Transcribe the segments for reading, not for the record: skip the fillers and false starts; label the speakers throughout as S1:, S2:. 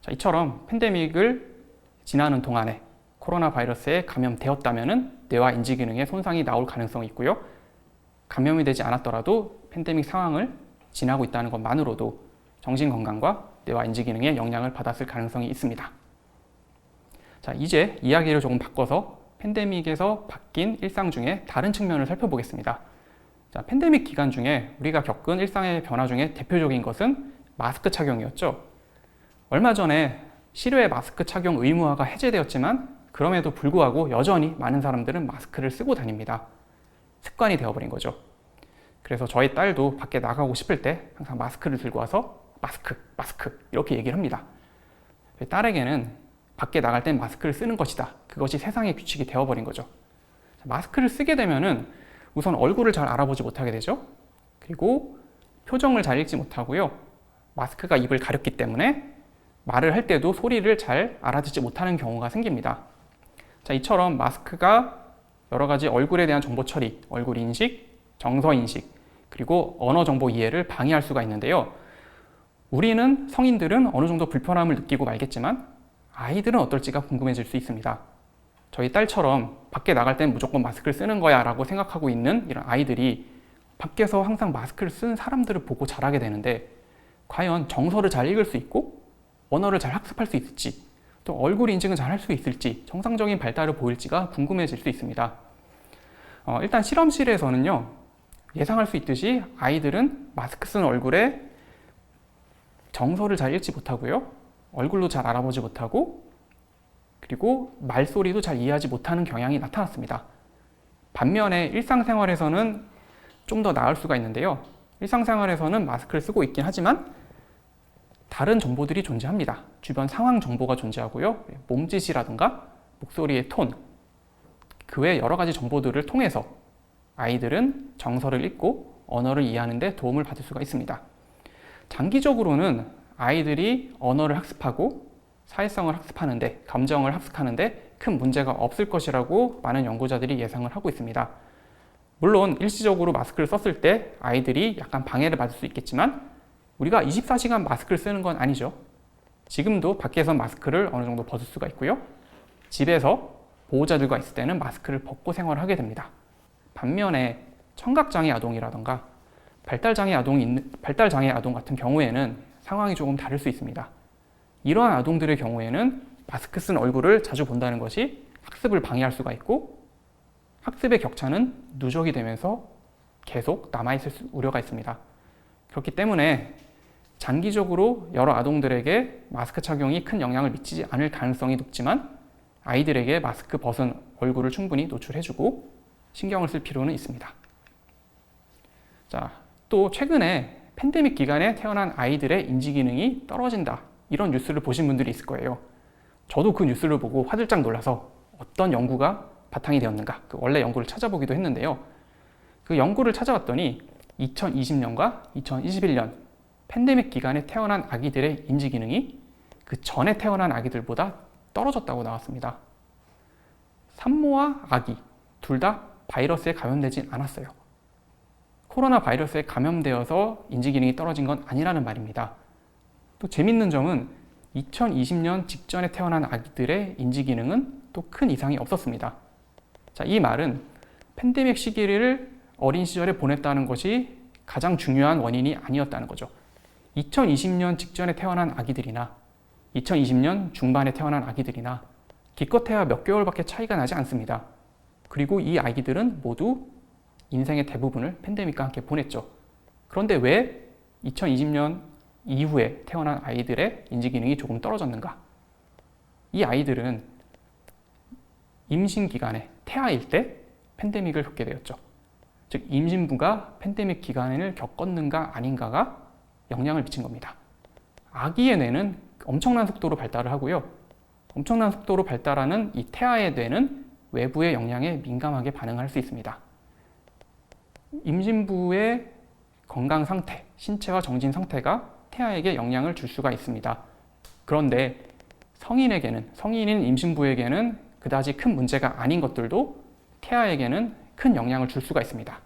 S1: 자, 이처럼 팬데믹을 지나는 동안에 코로나 바이러스에 감염되었다면 뇌와 인지 기능에 손상이 나올 가능성이 있고요. 감염이 되지 않았더라도 팬데믹 상황을 지나고 있다는 것만으로도 정신 건강과 뇌와 인지 기능에 영향을 받았을 가능성이 있습니다. 자, 이제 이야기를 조금 바꿔서 팬데믹에서 바뀐 일상 중에 다른 측면을 살펴보겠습니다. 자, 팬데믹 기간 중에 우리가 겪은 일상의 변화 중에 대표적인 것은 마스크 착용이었죠. 얼마 전에 실외 마스크 착용 의무화가 해제되었지만 그럼에도 불구하고 여전히 많은 사람들은 마스크를 쓰고 다닙니다. 습관이 되어버린 거죠. 그래서 저희 딸도 밖에 나가고 싶을 때 항상 마스크를 들고 와서 마스크 이렇게 얘기를 합니다. 딸에게는 밖에 나갈 땐 마스크를 쓰는 것이다. 그것이 세상의 규칙이 되어버린 거죠. 마스크를 쓰게 되면은 우선 얼굴을 잘 알아보지 못하게 되죠. 그리고 표정을 잘 읽지 못하고요. 마스크가 입을 가렸기 때문에 말을 할 때도 소리를 잘 알아듣지 못하는 경우가 생깁니다. 자, 이처럼 마스크가 여러 가지 얼굴에 대한 정보 처리, 얼굴 인식, 정서 인식, 그리고 언어 정보 이해를 방해할 수가 있는데요. 우리는 성인들은 어느 정도 불편함을 느끼고 말겠지만 아이들은 어떨지가 궁금해질 수 있습니다. 저희 딸처럼 밖에 나갈 땐 무조건 마스크를 쓰는 거야 라고 생각하고 있는 이런 아이들이 밖에서 항상 마스크를 쓴 사람들을 보고 자라게 되는데 과연 정서를 잘 읽을 수 있고 언어를 잘 학습할 수 있을지 또 얼굴 인식은 잘 할 수 있을지 정상적인 발달을 보일지가 궁금해질 수 있습니다. 일단 실험실에서는요, 예상할 수 있듯이 아이들은 마스크 쓴 얼굴에 정서를 잘 읽지 못하고요, 얼굴도 잘 알아보지 못하고, 그리고 말소리도 잘 이해하지 못하는 경향이 나타났습니다. 반면에 일상생활에서는 좀 더 나을 수가 있는데요. 일상생활에서는 마스크를 쓰고 있긴 하지만 다른 정보들이 존재합니다. 주변 상황 정보가 존재하고요. 몸짓이라든가 목소리의 톤, 그 외 여러 가지 정보들을 통해서 아이들은 정서를 읽고 언어를 이해하는 데 도움을 받을 수가 있습니다. 장기적으로는 아이들이 언어를 학습하고 사회성을 학습하는데, 감정을 학습하는데 큰 문제가 없을 것이라고 많은 연구자들이 예상을 하고 있습니다. 물론 일시적으로 마스크를 썼을 때 아이들이 약간 방해를 받을 수 있겠지만 우리가 24시간 마스크를 쓰는 건 아니죠. 지금도 밖에서 마스크를 어느 정도 벗을 수가 있고요. 집에서 보호자들과 있을 때는 마스크를 벗고 생활을 하게 됩니다. 반면에 청각장애 아동이라던가 발달장애 아동 같은 경우에는 상황이 조금 다를 수 있습니다. 이러한 아동들의 경우에는 마스크 쓴 얼굴을 자주 본다는 것이 학습을 방해할 수가 있고 학습의 격차는 누적이 되면서 계속 남아있을 우려가 있습니다. 그렇기 때문에 장기적으로 여러 아동들에게 마스크 착용이 큰 영향을 미치지 않을 가능성이 높지만 아이들에게 마스크 벗은 얼굴을 충분히 노출해주고 신경을 쓸 필요는 있습니다. 자, 또 최근에 팬데믹 기간에 태어난 아이들의 인지 기능이 떨어진다, 이런 뉴스를 보신 분들이 있을 거예요. 저도 그 뉴스를 보고 화들짝 놀라서 어떤 연구가 바탕이 되었는가, 그 원래 연구를 찾아보기도 했는데요. 그 연구를 찾아봤더니 2020년과 2021년 팬데믹 기간에 태어난 아기들의 인지 기능이 그 전에 태어난 아기들보다 떨어졌다고 나왔습니다. 산모와 아기 둘 다 바이러스에 감염되진 않았어요. 코로나 바이러스에 감염되어서 인지 기능이 떨어진 건 아니라는 말입니다. 또 재밌는 점은 2020년 직전에 태어난 아기들의 인지 기능은 또 큰 이상이 없었습니다. 자, 이 말은 팬데믹 시기를 어린 시절에 보냈다는 것이 가장 중요한 원인이 아니었다는 거죠. 2020년 직전에 태어난 아기들이나 2020년 중반에 태어난 아기들이나 기껏해야 몇 개월밖에 차이가 나지 않습니다. 그리고 이 아기들은 모두 인생의 대부분을 팬데믹과 함께 보냈죠. 그런데 왜 2020년 이후에 태어난 아이들의 인지 기능이 조금 떨어졌는가? 이 아이들은 임신 기간에 태아일 때 팬데믹을 겪게 되었죠. 즉 임신부가 팬데믹 기간을 겪었는가 아닌가가 영향을 미친 겁니다. 아기의 뇌는 엄청난 속도로 발달을 하고요. 엄청난 속도로 발달하는 이 태아의 뇌는 외부의 영향에 민감하게 반응할 수 있습니다. 임신부의 건강 상태, 신체와 정신 상태가 태아에게 영향을 줄 수가 있습니다. 그런데 성인인 임신부에게는 그다지 큰 문제가 아닌 것들도 태아에게는 큰 영향을 줄 수가 있습니다.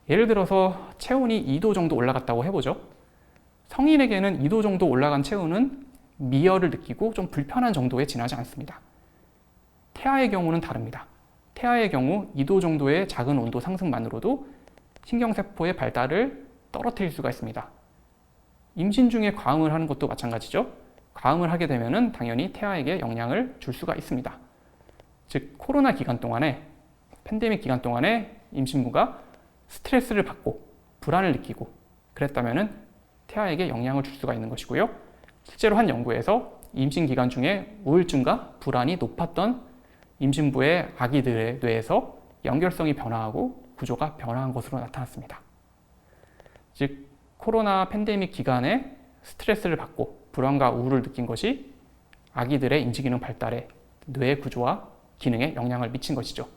S1: 예를 들어서 체온이 2도 정도 올라갔다고 해보죠. 성인에게는 2도 정도 올라간 체온은 미열을 느끼고 좀 불편한 정도에 지나지 않습니다. 태아의 경우는 다릅니다. 태아의 경우 2도 정도의 작은 온도 상승만으로도 신경세포의 발달을 떨어뜨릴 수가 있습니다. 임신 중에 과음을 하는 것도 마찬가지죠. 과음을 하게 되면 당연히 태아에게 영향을 줄 수가 있습니다. 즉 코로나 기간 동안에, 팬데믹 기간 동안에 임신부가 스트레스를 받고 불안을 느끼고 그랬다면 태아에게 영향을 줄 수가 있는 것이고요. 실제로 한 연구에서 임신 기간 중에 우울증과 불안이 높았던 임신부의 아기들의 뇌에서 연결성이 변화하고 구조가 변화한 것으로 나타났습니다. 즉 코로나 팬데믹 기간에 스트레스를 받고 불안과 우울을 느낀 것이 아기들의 인지기능 발달에 뇌 구조와 기능에 영향을 미친 것이죠.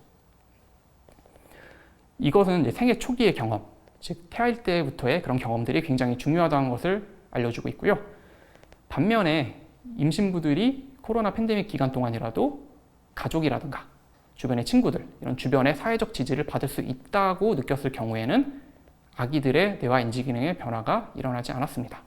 S1: 이것은 이제 생애 초기의 경험, 즉 태아일 때부터의 그런 경험들이 굉장히 중요하다는 것을 알려주고 있고요. 반면에 임신부들이 코로나 팬데믹 기간 동안이라도 가족이라든가 주변의 친구들, 이런 주변의 사회적 지지를 받을 수 있다고 느꼈을 경우에는 아기들의 뇌와 인지 기능의 변화가 일어나지 않았습니다.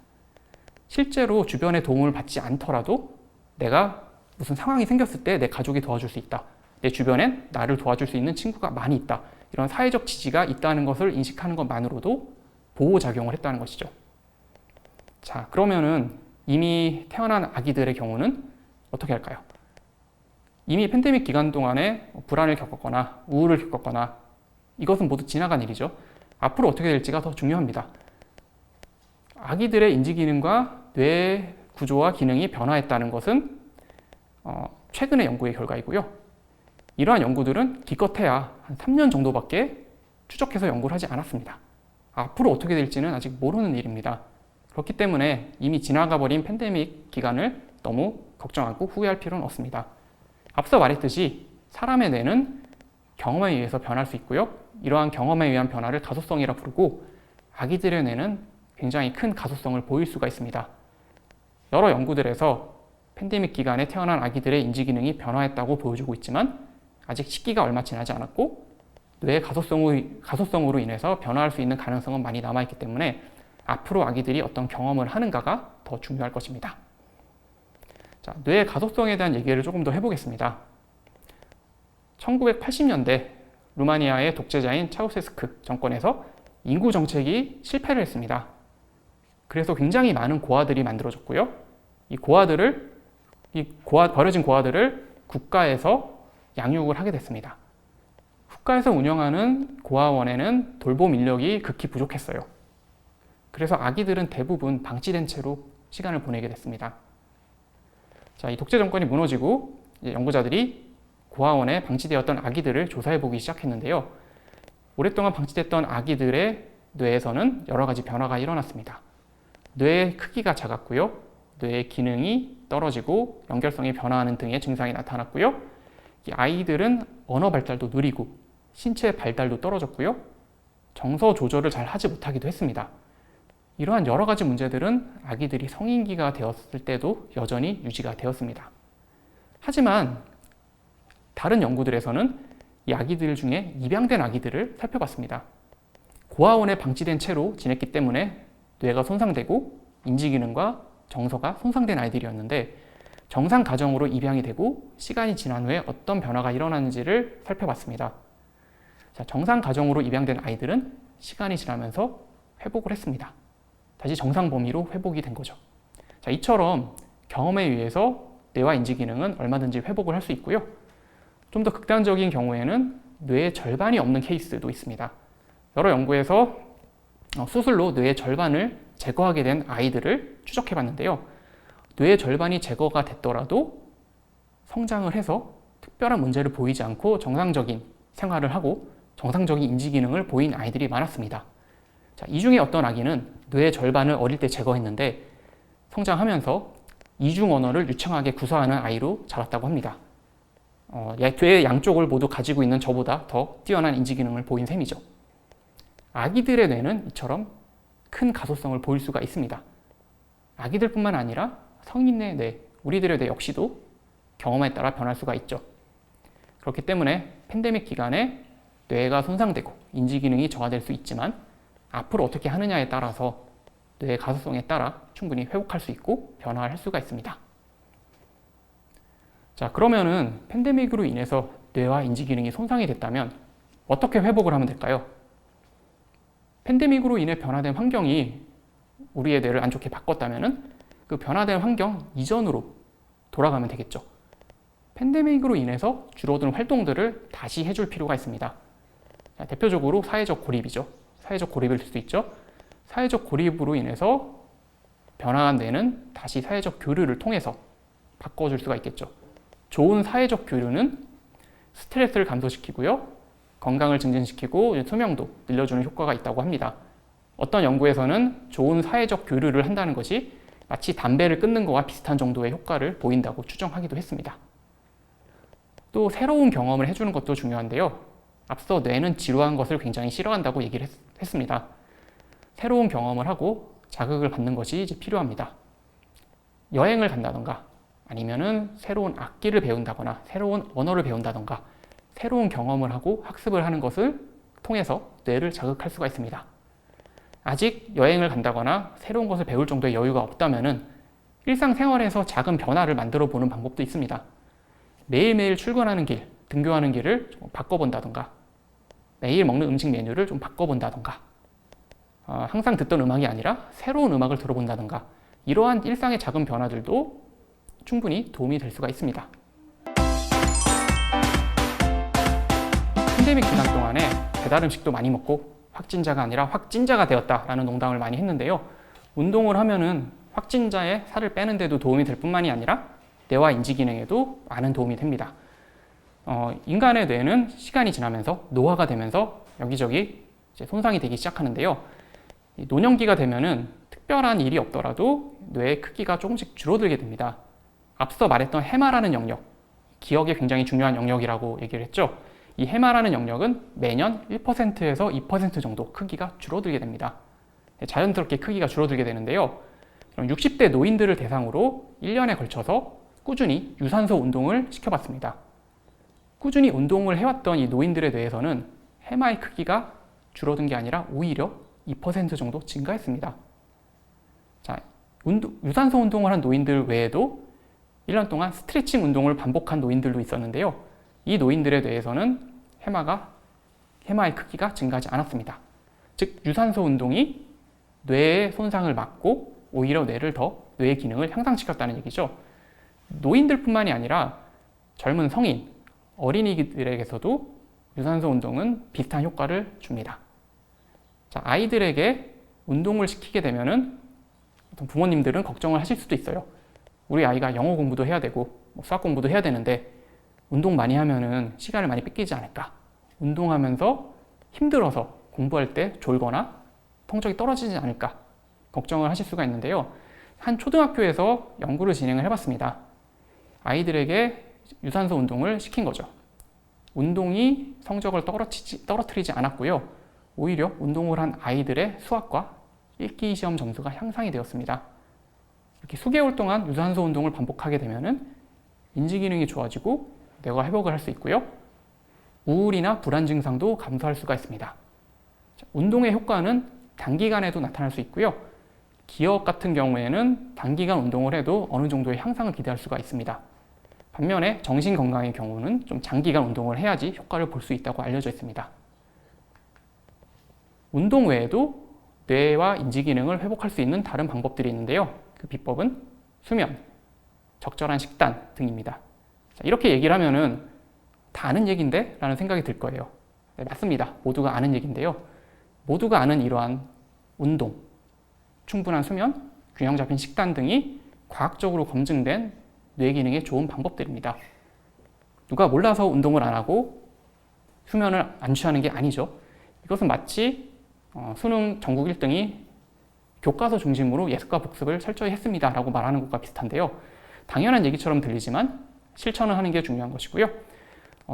S1: 실제로 주변의 도움을 받지 않더라도 내가 무슨 상황이 생겼을 때 내 가족이 도와줄 수 있다. 내 주변엔 나를 도와줄 수 있는 친구가 많이 있다. 이런 사회적 지지가 있다는 것을 인식하는 것만으로도 보호작용을 했다는 것이죠. 자, 그러면은 이미 태어난 아기들의 경우는 어떻게 할까요? 이미 팬데믹 기간 동안에 불안을 겪었거나 우울을 겪었거나 이것은 모두 지나간 일이죠. 앞으로 어떻게 될지가 더 중요합니다. 아기들의 인지기능과 뇌 구조와 기능이 변화했다는 것은 최근의 연구의 결과이고요. 이러한 연구들은 기껏해야 한 3년 정도밖에 추적해서 연구를 하지 않았습니다. 앞으로 어떻게 될지는 아직 모르는 일입니다. 그렇기 때문에 이미 지나가 버린 팬데믹 기간을 너무 걱정하고 후회할 필요는 없습니다. 앞서 말했듯이 사람의 뇌는 경험에 의해서 변할 수 있고요. 이러한 경험에 의한 변화를 가소성이라 부르고 아기들의 뇌는 굉장히 큰 가소성을 보일 수가 있습니다. 여러 연구들에서 팬데믹 기간에 태어난 아기들의 인지 기능이 변화했다고 보여주고 있지만 아직 시기가 얼마 지나지 않았고 뇌의 가소성으로 인해서 변화할 수 있는 가능성은 많이 남아있기 때문에 앞으로 아기들이 어떤 경험을 하는가가 더 중요할 것입니다. 자, 뇌의 가소성에 대한 얘기를 조금 더 해보겠습니다. 1980년대 루마니아의 독재자인 차우세스크 정권에서 인구 정책이 실패를 했습니다. 그래서 굉장히 많은 고아들이 만들어졌고요. 버려진 고아들을 국가에서 양육을 하게 됐습니다. 국가에서 운영하는 고아원에는 돌봄 인력이 극히 부족했어요. 그래서 아기들은 대부분 방치된 채로 시간을 보내게 됐습니다. 자, 이 독재 정권이 무너지고 연구자들이 고아원에 방치되었던 아기들을 조사해보기 시작했는데요. 오랫동안 방치됐던 아기들의 뇌에서는 여러 가지 변화가 일어났습니다. 뇌의 크기가 작았고요. 뇌의 기능이 떨어지고 연결성이 변화하는 등의 증상이 나타났고요. 이 아이들은 언어 발달도 느리고 신체 발달도 떨어졌고요. 정서 조절을 잘 하지 못하기도 했습니다. 이러한 여러 가지 문제들은 아기들이 성인기가 되었을 때도 여전히 유지가 되었습니다. 하지만 다른 연구들에서는 이 아기들 중에 입양된 아기들을 살펴봤습니다. 고아원에 방치된 채로 지냈기 때문에 뇌가 손상되고 인지기능과 정서가 손상된 아이들이었는데 정상 가정으로 입양이 되고 시간이 지난 후에 어떤 변화가 일어나는지를 살펴봤습니다. 자, 정상 가정으로 입양된 아이들은 시간이 지나면서 회복을 했습니다. 다시 정상 범위로 회복이 된 거죠. 자, 이처럼 경험에 의해서 뇌와 인지 기능은 얼마든지 회복을 할 수 있고요. 좀 더 극단적인 경우에는 뇌의 절반이 없는 케이스도 있습니다. 여러 연구에서 수술로 뇌의 절반을 제거하게 된 아이들을 추적해 봤는데요. 뇌의 절반이 제거가 됐더라도 성장을 해서 특별한 문제를 보이지 않고 정상적인 생활을 하고 정상적인 인지 기능을 보인 아이들이 많았습니다. 자, 이 중에 어떤 아기는 뇌의 절반을 어릴 때 제거했는데 성장하면서 이중 언어를 유창하게 구사하는 아이로 자랐다고 합니다. 뇌의 양쪽을 모두 가지고 있는 저보다 더 뛰어난 인지 기능을 보인 셈이죠. 아기들의 뇌는 이처럼 큰 가소성을 보일 수가 있습니다. 아기들뿐만 아니라 성인의 뇌, 우리들의 뇌 역시도 경험에 따라 변할 수가 있죠. 그렇기 때문에 팬데믹 기간에 뇌가 손상되고 인지 기능이 저하될 수 있지만 앞으로 어떻게 하느냐에 따라서 뇌의 가소성에 따라 충분히 회복할 수 있고 변화할 수가 있습니다. 자, 그러면은 팬데믹으로 인해서 뇌와 인지 기능이 손상이 됐다면 어떻게 회복을 하면 될까요? 팬데믹으로 인해 변화된 환경이 우리의 뇌를 안 좋게 바꿨다면은 그 변화된 환경 이전으로 돌아가면 되겠죠. 팬데믹으로 인해서 줄어든 활동들을 다시 해줄 필요가 있습니다. 자, 대표적으로 사회적 고립이죠. 사회적 고립일 수도 있죠. 사회적 고립으로 인해서 변화한 뇌는 다시 사회적 교류를 통해서 바꿔줄 수가 있겠죠. 좋은 사회적 교류는 스트레스를 감소시키고요. 건강을 증진시키고 수명도 늘려주는 효과가 있다고 합니다. 어떤 연구에서는 좋은 사회적 교류를 한다는 것이 마치 담배를 끊는 것과 비슷한 정도의 효과를 보인다고 추정하기도 했습니다. 또 새로운 경험을 해주는 것도 중요한데요. 앞서 뇌는 지루한 것을 굉장히 싫어한다고 얘기를 했습니다. 새로운 경험을 하고 자극을 받는 것이 이제 필요합니다. 여행을 간다던가 아니면은 새로운 악기를 배운다거나 새로운 언어를 배운다던가 새로운 경험을 하고 학습을 하는 것을 통해서 뇌를 자극할 수가 있습니다. 아직 여행을 간다거나 새로운 것을 배울 정도의 여유가 없다면은 일상생활에서 작은 변화를 만들어 보는 방법도 있습니다. 매일매일 출근하는 길, 등교하는 길을 좀 바꿔본다던가 매일 먹는 음식 메뉴를 좀 바꿔본다던가 항상 듣던 음악이 아니라 새로운 음악을 들어본다던가 이러한 일상의 작은 변화들도 충분히 도움이 될 수가 있습니다. 팬데믹 기간 동안에 배달 음식도 많이 먹고 확진자가 아니라 확진자가 되었다라는 농담을 많이 했는데요. 운동을 하면은 확진자의 살을 빼는 데도 도움이 될 뿐만이 아니라 뇌와 인지 기능에도 많은 도움이 됩니다. 인간의 뇌는 시간이 지나면서 노화가 되면서 여기저기 이제 손상이 되기 시작하는데요. 노년기가 되면은 특별한 일이 없더라도 뇌의 크기가 조금씩 줄어들게 됩니다. 앞서 말했던 해마라는 영역, 기억에 굉장히 중요한 영역이라고 얘기를 했죠. 이 해마라는 영역은 매년 1%에서 2% 정도 크기가 줄어들게 됩니다. 자연스럽게 크기가 줄어들게 되는데요. 60대 노인들을 대상으로 1년에 걸쳐서 꾸준히 유산소 운동을 시켜봤습니다. 꾸준히 운동을 해왔던 이 노인들에 대해서는 해마의 크기가 줄어든 게 아니라 오히려 2% 정도 증가했습니다. 자, 유산소 운동을 한 노인들 외에도 1년 동안 스트레칭 운동을 반복한 노인들도 있었는데요. 이 노인들에 대해서는 해마의 크기가 증가하지 않았습니다. 즉, 유산소 운동이 뇌의 손상을 막고 오히려 뇌의 기능을 향상시켰다는 얘기죠. 노인들뿐만이 아니라 젊은 성인, 어린이들에게서도 유산소 운동은 비슷한 효과를 줍니다. 자, 아이들에게 운동을 시키게 되면은 부모님들은 걱정을 하실 수도 있어요. 우리 아이가 영어 공부도 해야 되고 수학 공부도 해야 되는데 운동 많이 하면은 시간을 많이 뺏기지 않을까? 운동하면서 힘들어서 공부할 때 졸거나 성적이 떨어지지 않을까? 걱정을 하실 수가 있는데요. 한 초등학교에서 연구를 진행을 해봤습니다. 아이들에게 유산소 운동을 시킨 거죠. 운동이 성적을 떨어뜨리지 않았고요. 오히려 운동을 한 아이들의 수학과 읽기 시험 점수가 향상이 되었습니다. 이렇게 수개월 동안 유산소 운동을 반복하게 되면은 인지 기능이 좋아지고 뇌가 회복을 할 수 있고요. 우울이나 불안 증상도 감소할 수가 있습니다. 운동의 효과는 단기간에도 나타날 수 있고요. 기억 같은 경우에는 단기간 운동을 해도 어느 정도의 향상을 기대할 수가 있습니다. 반면에 정신 건강의 경우는 좀 장기간 운동을 해야지 효과를 볼 수 있다고 알려져 있습니다. 운동 외에도 뇌와 인지 기능을 회복할 수 있는 다른 방법들이 있는데요. 그 비법은 수면, 적절한 식단 등입니다. 자, 이렇게 얘기를 하면은 다 아는 얘기인데? 라는 생각이 들 거예요. 네, 맞습니다. 모두가 아는 얘기인데요. 모두가 아는 이러한 운동, 충분한 수면, 균형 잡힌 식단 등이 과학적으로 검증된 뇌 기능에 좋은 방법들입니다. 누가 몰라서 운동을 안 하고 수면을 안 취하는 게 아니죠. 이것은 마치 수능 전국 1등이 교과서 중심으로 예습과 복습을 철저히 했습니다 라고 말하는 것과 비슷한데요. 당연한 얘기처럼 들리지만 실천을 하는 게 중요한 것이고요.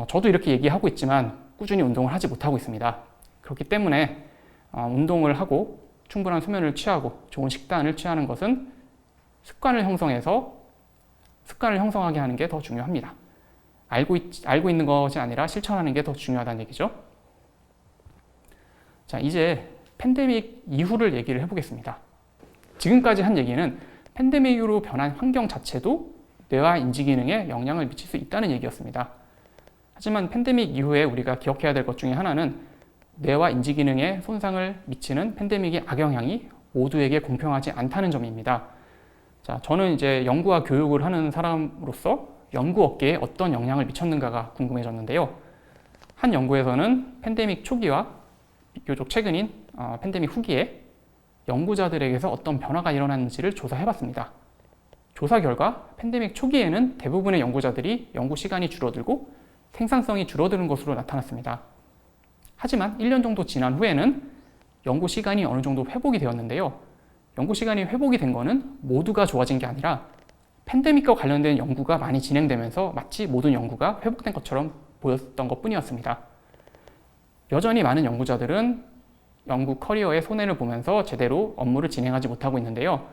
S1: 저도 이렇게 얘기하고 있지만 꾸준히 운동을 하지 못하고 있습니다. 그렇기 때문에 운동을 하고 충분한 수면을 취하고 좋은 식단을 취하는 것은 습관을 형성하게 하는 게 더 중요합니다. 알고 있는 것이 아니라 실천하는 게 더 중요하다는 얘기죠. 자, 이제 팬데믹 이후를 얘기를 해보겠습니다. 지금까지 한 얘기는 팬데믹으로 변한 환경 자체도 뇌와 인지 기능에 영향을 미칠 수 있다는 얘기였습니다. 하지만 팬데믹 이후에 우리가 기억해야 될 것 중에 하나는 뇌와 인지 기능에 손상을 미치는 팬데믹의 악영향이 모두에게 공평하지 않다는 점입니다. 자, 저는 이제 연구와 교육을 하는 사람으로서 연구 업계에 어떤 영향을 미쳤는가가 궁금해졌는데요. 한 연구에서는 팬데믹 초기와 비교적 최근인 팬데믹 후기에 연구자들에게서 어떤 변화가 일어났는지를 조사해봤습니다. 조사 결과 팬데믹 초기에는 대부분의 연구자들이 연구 시간이 줄어들고 생산성이 줄어드는 것으로 나타났습니다. 하지만 1년 정도 지난 후에는 연구 시간이 어느 정도 회복이 되었는데요. 연구 시간이 회복이 된 거는 모두가 좋아진 게 아니라 팬데믹과 관련된 연구가 많이 진행되면서 마치 모든 연구가 회복된 것처럼 보였던 것 뿐이었습니다. 여전히 많은 연구자들은 연구 커리어의 손해를 보면서 제대로 업무를 진행하지 못하고 있는데요.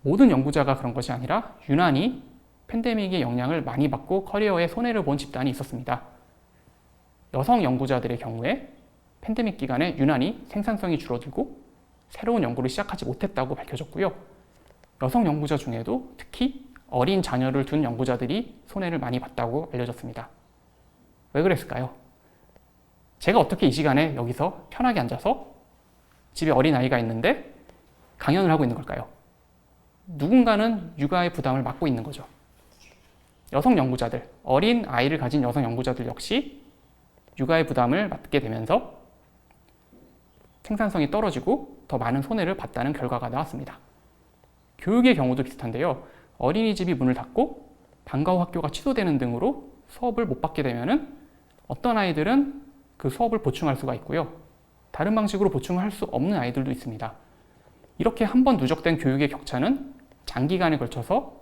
S1: 모든 연구자가 그런 것이 아니라 유난히 팬데믹의 영향을 많이 받고 커리어에 손해를 본 집단이 있었습니다. 여성 연구자들의 경우에 팬데믹 기간에 유난히 생산성이 줄어들고 새로운 연구를 시작하지 못했다고 밝혀졌고요. 여성 연구자 중에도 특히 어린 자녀를 둔 연구자들이 손해를 많이 봤다고 알려졌습니다. 왜 그랬을까요? 제가 어떻게 이 시간에 여기서 편하게 앉아서 집에 어린아이가 있는데 강연을 하고 있는 걸까요? 누군가는 육아의 부담을 맡고 있는 거죠. 여성 연구자들, 어린 아이를 가진 여성 연구자들 역시 육아의 부담을 맡게 되면서 생산성이 떨어지고 더 많은 손해를 봤다는 결과가 나왔습니다. 교육의 경우도 비슷한데요. 어린이집이 문을 닫고 방과 후 학교가 취소되는 등으로 수업을 못 받게 되면은 어떤 아이들은 그 수업을 보충할 수가 있고요. 다른 방식으로 보충을 할 수 없는 아이들도 있습니다. 이렇게 한번 누적된 교육의 격차는 장기간에 걸쳐서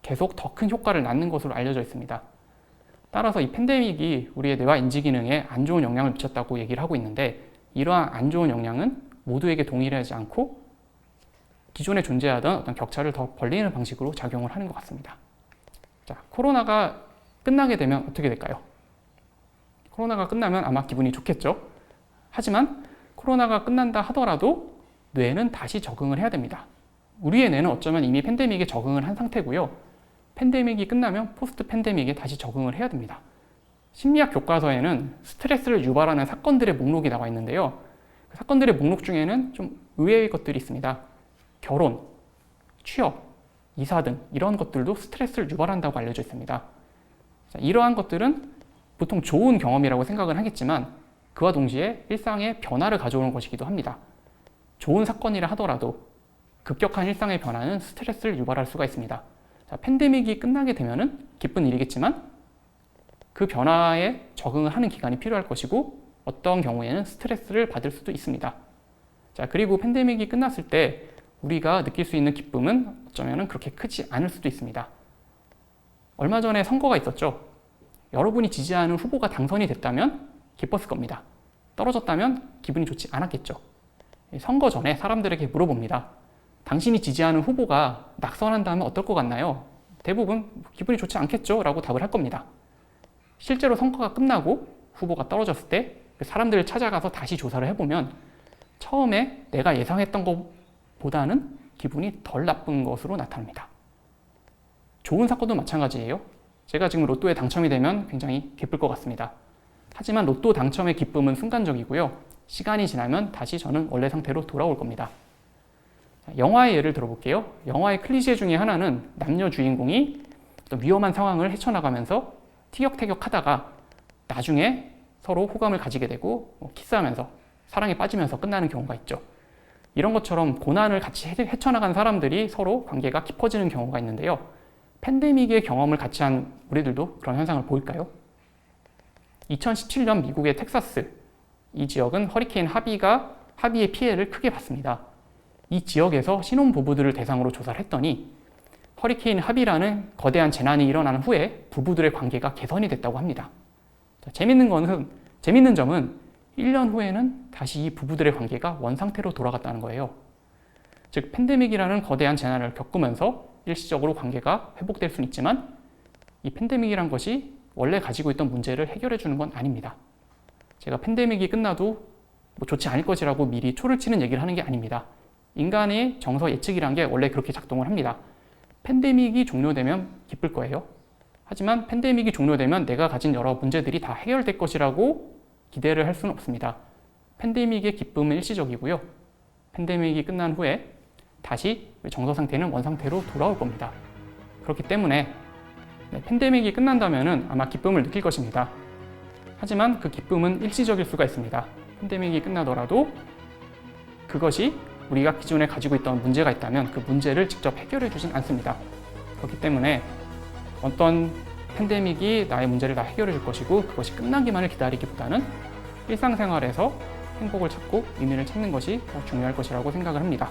S1: 계속 더 큰 효과를 낳는 것으로 알려져 있습니다. 따라서 이 팬데믹이 우리의 뇌와 인지 기능에 안 좋은 영향을 미쳤다고 얘기를 하고 있는데 이러한 안 좋은 영향은 모두에게 동일하지 않고 기존에 존재하던 어떤 격차를 더 벌리는 방식으로 작용을 하는 것 같습니다. 자, 코로나가 끝나게 되면 어떻게 될까요? 코로나가 끝나면 아마 기분이 좋겠죠. 하지만 코로나가 끝난다 하더라도 뇌는 다시 적응을 해야 됩니다. 우리의 뇌는 어쩌면 이미 팬데믹에 적응을 한 상태고요. 팬데믹이 끝나면 포스트 팬데믹에 다시 적응을 해야 됩니다. 심리학 교과서에는 스트레스를 유발하는 사건들의 목록이 나와 있는데요. 그 사건들의 목록 중에는 좀 의외의 것들이 있습니다. 결혼, 취업, 이사 등 이런 것들도 스트레스를 유발한다고 알려져 있습니다. 자, 이러한 것들은 보통 좋은 경험이라고 생각을 하겠지만 그와 동시에 일상에 변화를 가져오는 것이기도 합니다. 좋은 사건이라 하더라도 급격한 일상의 변화는 스트레스를 유발할 수가 있습니다. 자, 팬데믹이 끝나게 되면은 기쁜 일이겠지만 그 변화에 적응을 하는 기간이 필요할 것이고 어떤 경우에는 스트레스를 받을 수도 있습니다. 자, 그리고 팬데믹이 끝났을 때 우리가 느낄 수 있는 기쁨은 어쩌면 그렇게 크지 않을 수도 있습니다. 얼마 전에 선거가 있었죠. 여러분이 지지하는 후보가 당선이 됐다면 기뻤을 겁니다. 떨어졌다면 기분이 좋지 않았겠죠. 선거 전에 사람들에게 물어봅니다. 당신이 지지하는 후보가 낙선한다면 어떨 것 같나요? 대부분 기분이 좋지 않겠죠? 라고 답을 할 겁니다. 실제로 선거가 끝나고 후보가 떨어졌을 때 사람들을 찾아가서 다시 조사를 해보면 처음에 내가 예상했던 것보다는 기분이 덜 나쁜 것으로 나타납니다. 좋은 사건도 마찬가지예요. 제가 지금 로또에 당첨이 되면 굉장히 기쁠 것 같습니다. 하지만 로또 당첨의 기쁨은 순간적이고요. 시간이 지나면 다시 저는 원래 상태로 돌아올 겁니다. 영화의 예를 들어볼게요. 영화의 클리셰 중에 하나는 남녀 주인공이 어떤 위험한 상황을 헤쳐나가면서 티격태격하다가 나중에 서로 호감을 가지게 되고 키스하면서 사랑에 빠지면서 끝나는 경우가 있죠. 이런 것처럼 고난을 같이 헤쳐나간 사람들이 서로 관계가 깊어지는 경우가 있는데요. 팬데믹의 경험을 같이 한 우리들도 그런 현상을 보일까요? 2017년 미국의 텍사스, 이 지역은 허리케인 하비의 피해를 크게 봤습니다. 이 지역에서 신혼부부들을 대상으로 조사를 했더니 허리케인 하비라는 거대한 재난이 일어난 후에 부부들의 관계가 개선이 됐다고 합니다. 자, 재밌는 점은 1년 후에는 다시 이 부부들의 관계가 원상태로 돌아갔다는 거예요. 즉 팬데믹이라는 거대한 재난을 겪으면서 일시적으로 관계가 회복될 수는 있지만 이 팬데믹이란 것이 원래 가지고 있던 문제를 해결해 주는 건 아닙니다. 제가 팬데믹이 끝나도 좋지 않을 것이라고 미리 초를 치는 얘기를 하는 게 아닙니다. 인간의 정서 예측이란 게 원래 그렇게 작동을 합니다. 팬데믹이 종료되면 기쁠 거예요. 하지만 팬데믹이 종료되면 내가 가진 여러 문제들이 다 해결될 것이라고 기대를 할 수는 없습니다. 팬데믹의 기쁨은 일시적이고요. 팬데믹이 끝난 후에 다시 정서 상태는 원상태로 돌아올 겁니다. 그렇기 때문에 팬데믹이 끝난다면 아마 기쁨을 느낄 것입니다. 하지만 그 기쁨은 일시적일 수가 있습니다. 팬데믹이 끝나더라도 그것이 우리가 기존에 가지고 있던 문제가 있다면 그 문제를 직접 해결해 주진 않습니다. 그렇기 때문에 어떤 팬데믹이 나의 문제를 다 해결해 줄 것이고 그것이 끝나기만을 기다리기보다는 일상생활에서 행복을 찾고 의미를 찾는 것이 더 중요할 것이라고 생각을 합니다.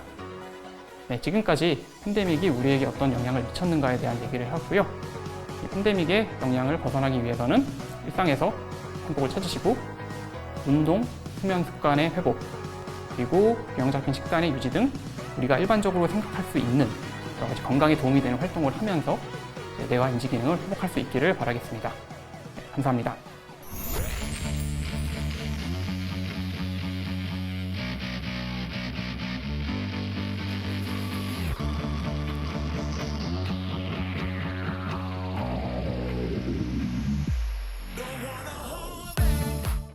S1: 네, 지금까지 팬데믹이 우리에게 어떤 영향을 미쳤는가에 대한 얘기를 했고요. 이 팬데믹의 영향을 벗어나기 위해서는 일상에서 행복을 찾으시고 운동, 수면 습관의 회복, 그리고 균형 잡힌 식단의 유지 등 우리가 일반적으로 생각할 수 있는 여러 가지 건강에 도움이 되는 활동을 하면서 뇌와 인지 기능을 회복할 수 있기를 바라겠습니다. 네, 감사합니다.